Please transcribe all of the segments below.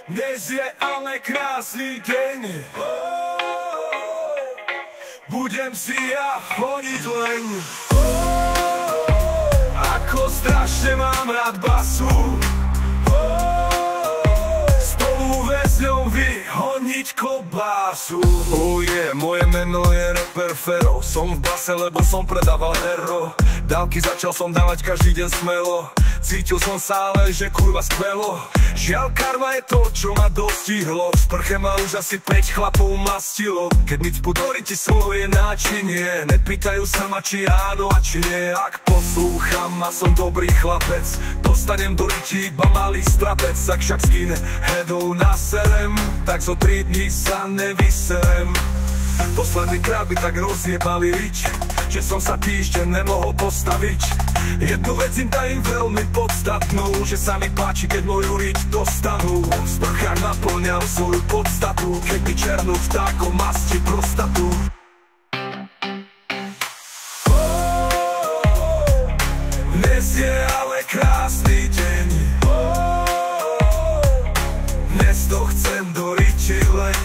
Dnes je ale krásny deň. Budem si ja chodiť len. Ako strašne mám rád basu. Spolu väzňou vyhoniť klobásu. Moje meno je rapper Fero. Som v base, lebo som predával hero. Dávky začal som dávať každý deň smelo. Cítil som sa ale, že kurva skvelo. Žiaľ, karma je to, čo ma dostihlo. V sprche ma už asi 5 chlapov mastilo. Keď mi cpu do ryti svoje náčinie, nepýtajú sa ma, či áno a či nie. Ak poslúcham a som dobrý chlapec, dostanem do ryti iba malý strapec. Ak však skine hedou naserem, tak zo 3 dní sa nevyserem. Posledný krát by tak rozjebali rič, že som sa týždeň nemohol postaviť. Jednu vec im dajem veľmi podstatnú, že sa mi páči, keď moju rič dostanú. V sprchách naplňam svoju podstatu, keď mi černú vtákom masti prostatu. Dnes je ale krásny deň. Dnes to chcem do riči len.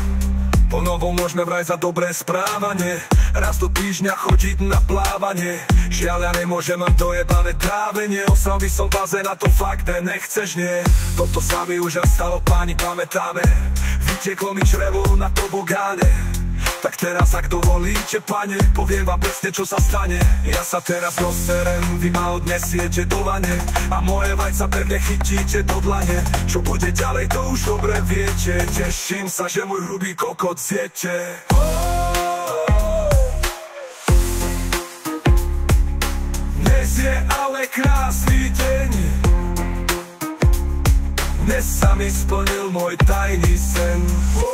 Po novom môžeme vraj za dobré správanie, raz do týždňa chodiť na plávanie. Žiaľ, ja nemôžem, mám dojebané trávenie. Osral by som bazén, a to fakt nechceš, nie. Toto sa mi už raz stalo, páni, pamätáme. Vytieklo mi črevo na tobogáne. Tak teraz, ak dovolíte, pane, poviem vám presne, čo sa stane. Ja sa teraz rozserem, vy ma odnesiete do vane a moje vajca pevne chytíte do dlane. Čo bude ďalej, to už dobre viete. Teším sa, že môj hrubý kokot zjete. Dnes je ale krásny deň. Dnes sa mi splnil môj tajný sen. Ooh.